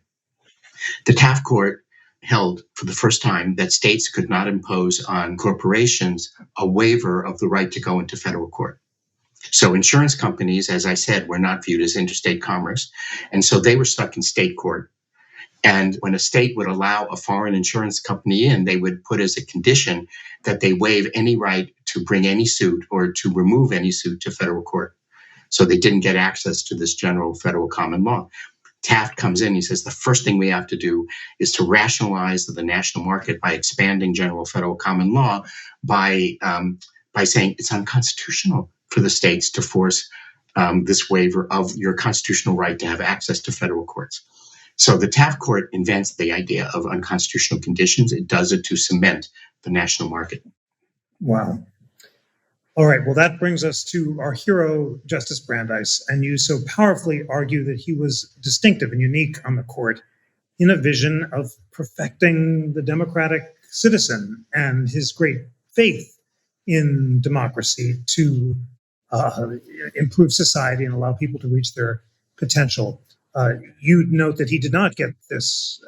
The Taft Court held for the first time that states could not impose on corporations a waiver of the right to go into federal court. So insurance companies, as I said, were not viewed as interstate commerce. And so they were stuck in state court. And when a state would allow a foreign insurance company in, they would put as a condition that they waive any right to bring any suit or to remove any suit to federal court. So they didn't get access to this general federal common law. Taft comes in, he says, the first thing we have to do is to rationalize the national market by expanding general federal common law by saying it's unconstitutional for the states to force this waiver of your constitutional right to have access to federal courts. So the Taft Court invents the idea of unconstitutional conditions. It does it to cement the national market. Wow. All right. Well, that brings us to our hero, Justice Brandeis. And you so powerfully argue that he was distinctive and unique on the court in a vision of perfecting the democratic citizen and his great faith in democracy to improve society and allow people to reach their potential. You note that he did not get this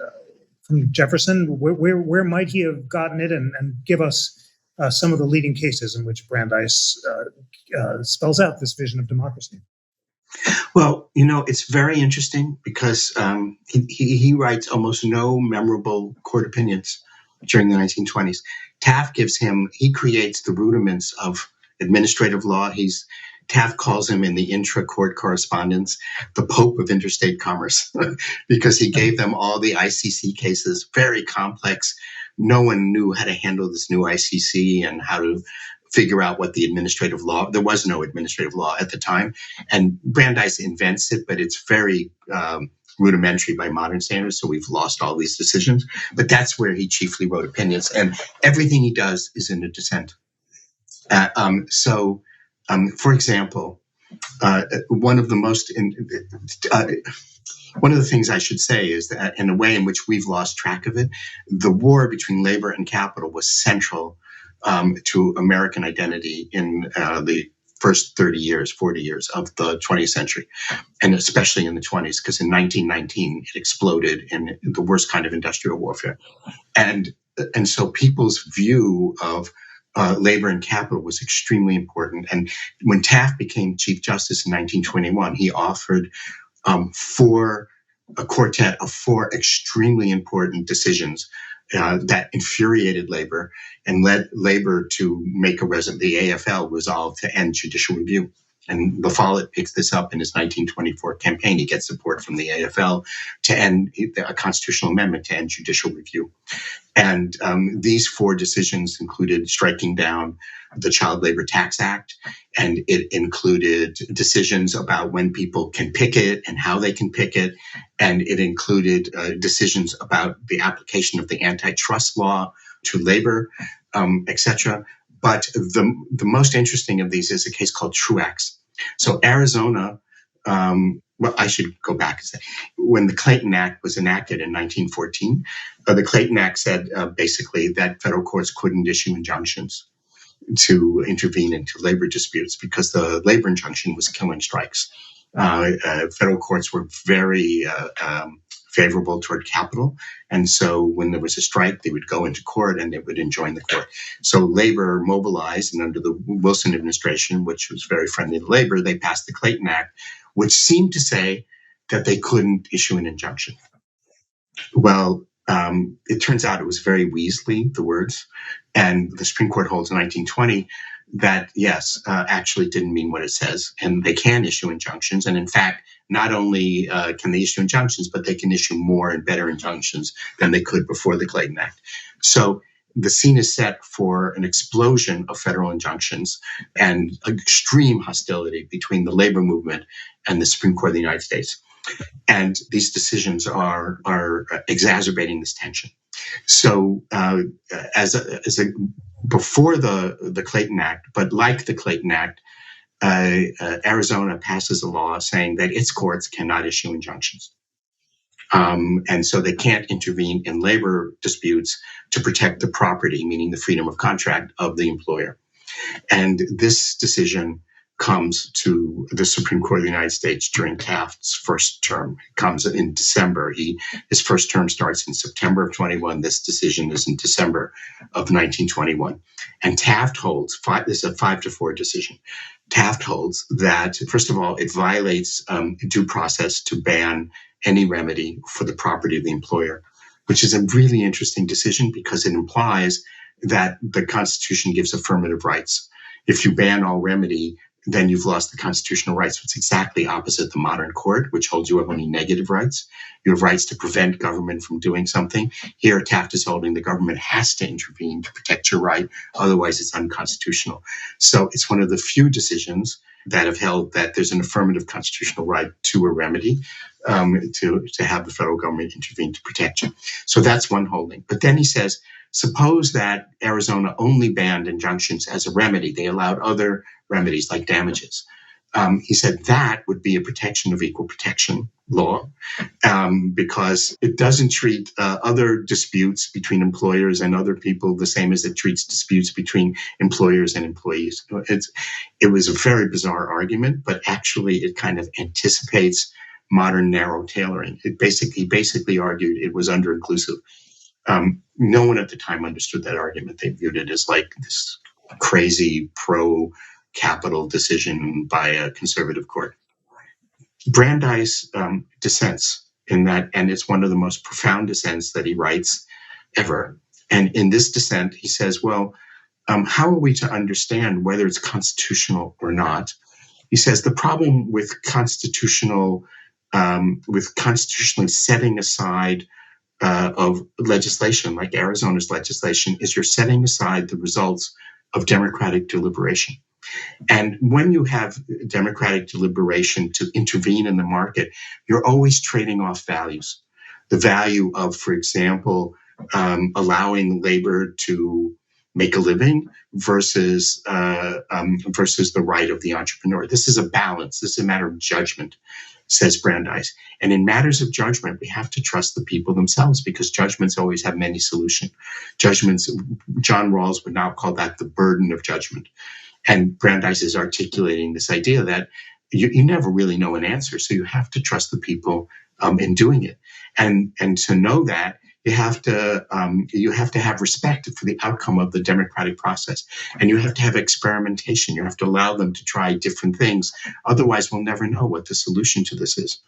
from Jefferson. Where might he have gotten it? And give us some of the leading cases in which Brandeis spells out this vision of democracy. Well, it's very interesting because he writes almost no memorable court opinions during the 1920s. Taft he creates the rudiments of administrative law. Taft calls him in the intra-court correspondence the Pope of interstate commerce because he gave them all the ICC cases, very complex. No one knew how to handle this new ICC and how to figure out what the administrative law. There was no administrative law at the time, and Brandeis invents it, but it's very rudimentary by modern standards. So we've lost all these decisions. But that's where he chiefly wrote opinions, and everything he does is in a dissent. For example, one of the things I should say is that in a way in which we've lost track of it, the war between labor and capital was central to American identity in the first 30 years, 40 years of the 20th century, and especially in the 20s, because in 1919, it exploded in the worst kind of industrial warfare. And so people's view of labor and capital was extremely important. And when Taft became Chief Justice in 1921, he offered a quartet of four extremely important decisions that infuriated labor and led labor to make the AFL resolve to end judicial review. And La Follette picks this up in his 1924 campaign. He gets support from the AFL to end a constitutional amendment to end judicial review. And these four decisions included striking down the Child Labor Tax Act, and it included decisions about when people can picket and how they can picket, and it included decisions about the application of the antitrust law to labor, etc. But the most interesting of these is a case called Truax. So Arizona, well, I should go back and say, when the Clayton Act was enacted in 1914, the Clayton Act said basically that federal courts couldn't issue injunctions to intervene into labor disputes because the labor injunction was killing strikes. Federal courts were very favorable toward capital. And so when there was a strike, they would go into court and they would enjoin the court. So labor mobilized, and under the Wilson administration, which was very friendly to labor, they passed the Clayton Act, which seemed to say that they couldn't issue an injunction. Well, it turns out it was very Weasley, the words, and the Supreme Court holds in 1920 that, yes, actually didn't mean what it says, and they can issue injunctions. And in fact, not only can they issue injunctions, but they can issue more and better injunctions than they could before the Clayton Act. So the scene is set for an explosion of federal injunctions and extreme hostility between the labor movement and the Supreme Court of the United States. And these decisions are exacerbating this tension. So before the Clayton Act, but like the Clayton Act, Arizona passes a law saying that its courts cannot issue injunctions. And so they can't intervene in labor disputes to protect the property, meaning the freedom of contract of the employer. And this decision comes to the Supreme Court of the United States during Taft's first term. It comes in December. His first term starts in September of 21. This decision is in December of 1921. And Taft holds, this is a 5-4 decision. Taft holds that, first of all, it violates due process to ban any remedy for the property of the employer, which is a really interesting decision because it implies that the Constitution gives affirmative rights. If you ban all remedy, then you've lost the constitutional rights. It's exactly opposite the modern court, which holds you have only negative rights. You have rights to prevent government from doing something. Here, Taft is holding the government has to intervene to protect your right. Otherwise, it's unconstitutional. So it's one of the few decisions that have held that there's an affirmative constitutional right to a remedy, to have the federal government intervene to protect you. So that's one holding. But then he says, suppose that Arizona only banned injunctions as a remedy. They allowed other remedies like damages. He said that would be a protection of equal protection law because it doesn't treat other disputes between employers and other people the same as it treats disputes between employers and employees. It was a very bizarre argument, but actually it kind of anticipates modern narrow tailoring. It basically argued it was under-inclusive. No one at the time understood that argument. They viewed it as like this crazy pro-capital decision by a conservative court. Brandeis dissents in that, and it's one of the most profound dissents that he writes ever. And in this dissent, he says, well, how are we to understand whether it's constitutional or not? He says the problem with constitutionally setting aside of legislation like Arizona's legislation is you're setting aside the results of democratic deliberation. And when you have democratic deliberation to intervene in the market, you're always trading off values. The value of, for example, allowing labor to make a living versus the right of the entrepreneur. This is a balance. This is a matter of judgment, says Brandeis. And in matters of judgment, we have to trust the people themselves because judgments always have many solutions. Judgments, John Rawls would now call that the burden of judgment. And Brandeis is articulating this idea that you never really know an answer, so you have to trust the people in doing it, and to know that you have to have respect for the outcome of the democratic process, and you have to have experimentation. You have to allow them to try different things. Otherwise, we'll never know what the solution to this is.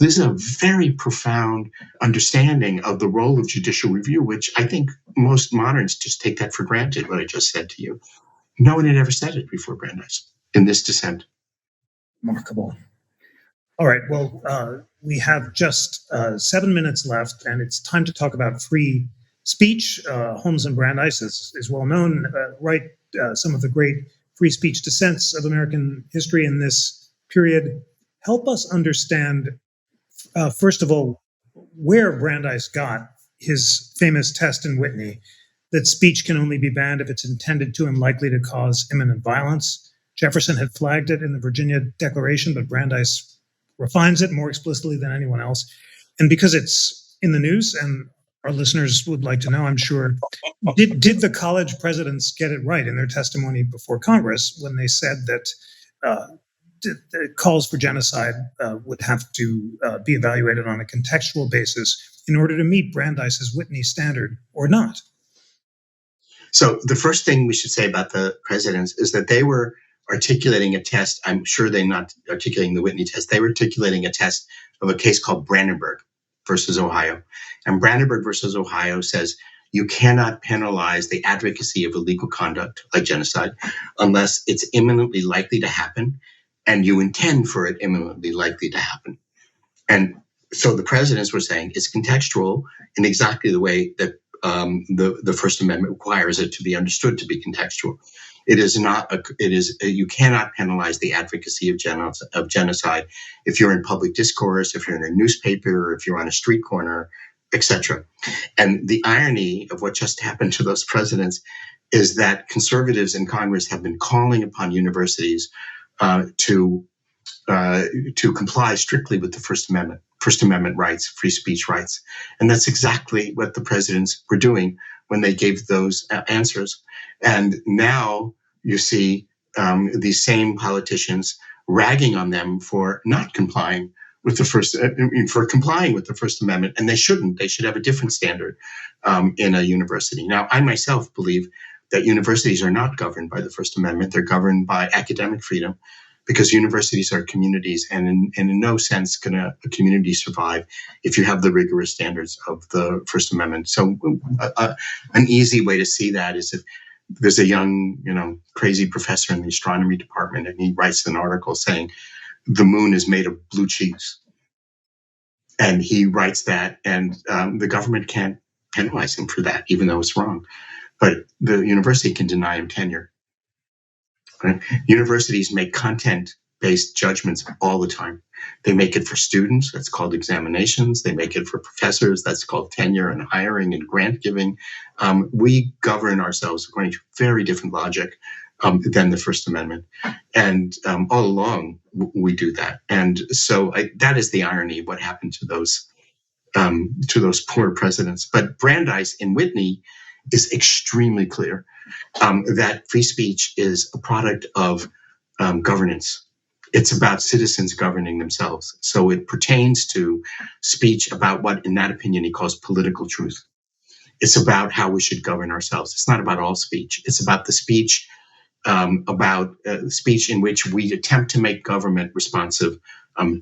This is a very profound understanding of the role of judicial review, which I think most moderns just take that for granted. What I just said to you. No one had ever said it before Brandeis in this dissent. Remarkable. All right. Well, we have just 7 minutes left, and it's time to talk about free speech. Holmes and Brandeis is well known, write some of the great free speech dissents of American history in this period. Help us understand, first of all, where Brandeis got his famous test in Whitney that speech can only be banned if it's intended to and likely to cause imminent violence. Jefferson had flagged it in the Virginia Declaration, but Brandeis refines it more explicitly than anyone else. And because it's in the news and our listeners would like to know, I'm sure, did the college presidents get it right in their testimony before Congress when they said that calls for genocide would have to be evaluated on a contextual basis in order to meet Brandeis's Whitney standard or not? So the first thing we should say about the presidents is that they were articulating a test. I'm sure they're not articulating the Whitney test. They were articulating a test of a case called Brandenburg versus Ohio. And Brandenburg versus Ohio says you cannot penalize the advocacy of illegal conduct like genocide unless it's imminently likely to happen and you intend for it imminently likely to happen. And so the presidents were saying it's contextual in exactly the way that the First Amendment requires it to be understood to be contextual. It is not. You cannot penalize the advocacy of genocide if you're in public discourse, if you're in a newspaper, if you're on a street corner, etc. And the irony of what just happened to those presidents is that conservatives in Congress have been calling upon universities to comply strictly with the First Amendment rights, free speech rights. And that's exactly what the presidents were doing when they gave those answers. And now you see these same politicians ragging on them for not complying with for complying with the First Amendment. And they shouldn't. They should have a different standard in a university. Now, I myself believe that universities are not governed by the First Amendment. They're governed by academic freedom, because universities are communities, and in no sense can a community survive if you have the rigorous standards of the First Amendment. So an easy way to see that is if there's a young, crazy professor in the astronomy department, and he writes an article saying the moon is made of blue cheese. And he writes that, and the government can't penalize him for that, even though it's wrong. But the university can deny him tenure. Right? Universities make content-based judgments all the time. They make it for students, that's called examinations. They make it for professors, that's called tenure and hiring and grant giving. We govern ourselves according to very different logic than the First Amendment. And all along, we do that. And so that is the irony of what happened to those poor presidents. But Brandeis in Whitney is extremely clear that free speech is a product of governance. It's about citizens governing themselves. So it pertains to speech about what, in that opinion, he calls political truth. It's about how we should govern ourselves. It's not about all speech. It's about the speech speech in which we attempt to make government responsive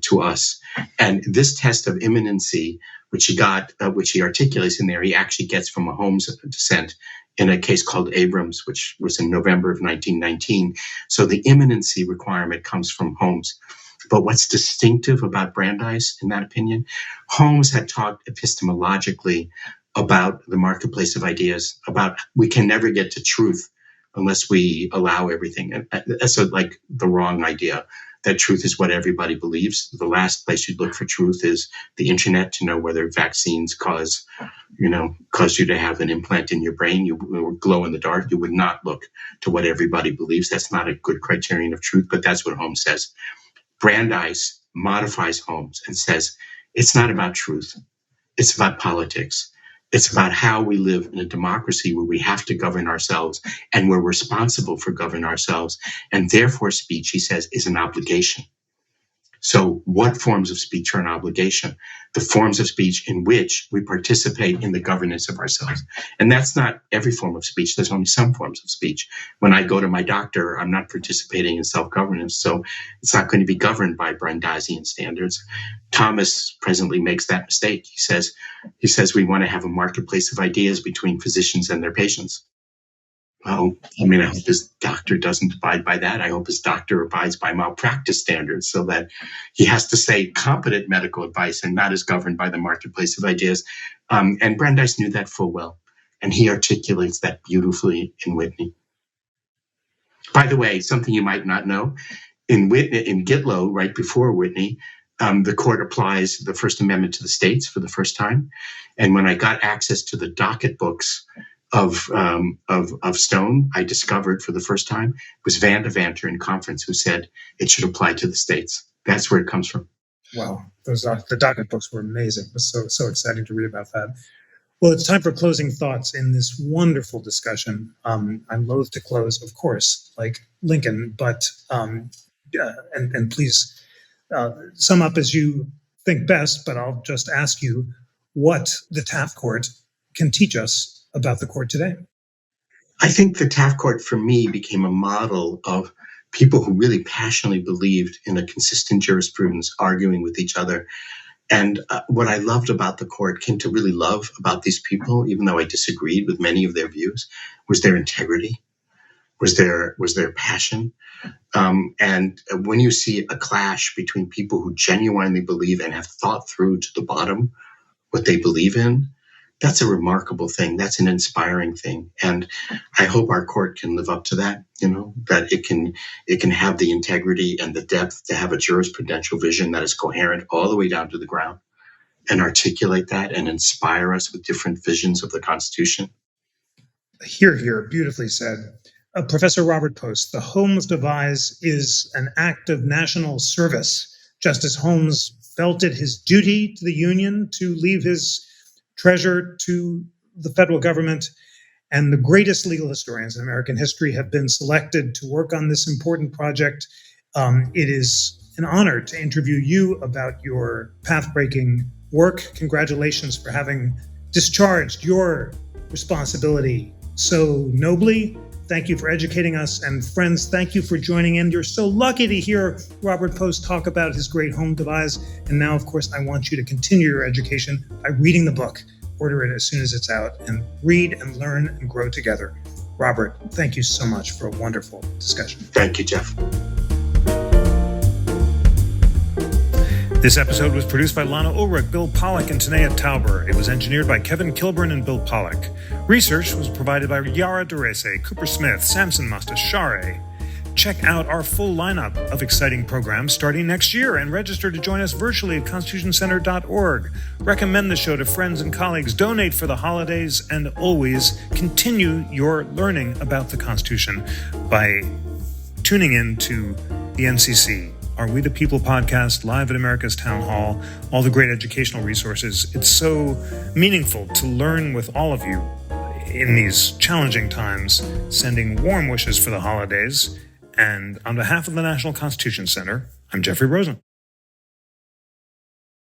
to us. And this test of imminency, which he articulates in there, he actually gets from a Holmes dissent in a case called Abrams, which was in November of 1919. So the imminency requirement comes from Holmes. But what's distinctive about Brandeis, in that opinion, Holmes had talked epistemologically about the marketplace of ideas, about we can never get to truth unless we allow everything. And that's like the wrong idea, that truth is what everybody believes. The last place you'd look for truth is the internet to know whether vaccines cause you to have an implant in your brain. You would glow in the dark. You would not look to what everybody believes. That's not a good criterion of truth, but that's what Holmes says. Brandeis modifies Holmes and says, it's not about truth. It's about politics. It's about how we live in a democracy where we have to govern ourselves and we're responsible for governing ourselves. And therefore, speech, he says, is an obligation. So what forms of speech are an obligation? The forms of speech in which we participate in the governance of ourselves. And that's not every form of speech. There's only some forms of speech. When I go to my doctor, I'm not participating in self-governance. So it's not going to be governed by Brandeisian standards. Thomas presently makes that mistake. He says we want to have a marketplace of ideas between physicians and their patients. Well, I mean, I hope his doctor doesn't abide by that. I hope his doctor abides by malpractice standards so that he has to say competent medical advice and not as governed by the marketplace of ideas. And Brandeis knew that full well. And he articulates that beautifully in Whitney. By the way, something you might not know, in Gitlow, right before Whitney, the court applies the First Amendment to the states for the first time. And when I got access to the docket books of Stone, I discovered for the first time it was Van de Vanter in conference who said it should apply to the states. That's where it comes from. Wow, the docket books were amazing. It was so exciting to read about that. Well, it's time for closing thoughts in this wonderful discussion. I'm loath to close, of course, like Lincoln, but and please sum up as you think best. But I'll just ask you what the Taft Court can teach us about the court today. I think the Taft Court, for me, became a model of people who really passionately believed in a consistent jurisprudence, arguing with each other. And what I loved about the court, came to really love about these people, even though I disagreed with many of their views, was their integrity, was their passion. And when you see a clash between people who genuinely believe and have thought through to the bottom what they believe in, that's a remarkable thing. That's an inspiring thing. And I hope our court can live up to that, that it can have the integrity and the depth to have a jurisprudential vision that is coherent all the way down to the ground and articulate that and inspire us with different visions of the Constitution. Hear, hear, beautifully said. Professor Robert Post, the Holmes Devise is an act of national service. Justice Holmes felt it his duty to the Union to leave his treasure to the federal government, and the greatest legal historians in American history have been selected to work on this important project. It is an honor to interview you about your path-breaking work. Congratulations for having discharged your responsibility so nobly. Thank you for educating us. And friends, thank you for joining in. You're so lucky to hear Robert Post talk about his great home devise. And now, of course, I want you to continue your education by reading the book. Order it as soon as it's out and read and learn and grow together. Robert, thank you so much for a wonderful discussion. Thank you, Jeff. This episode was produced by Lana Ulrich, Bill Pollack, and Tanea Tauber. It was engineered by Kevin Kilburn and Bill Pollack. Research was provided by Yara Derese, Cooper Smith, Samson Mastashare. Check out our full lineup of exciting programs starting next year and register to join us virtually at constitutioncenter.org. Recommend the show to friends and colleagues, donate for the holidays, and always continue your learning about the Constitution by tuning in to the NCC. Our We the People podcast, live at America's Town Hall, all the great educational resources. It's so meaningful to learn with all of you in these challenging times. Sending warm wishes for the holidays. And on behalf of the National Constitution Center, I'm Jeffrey Rosen.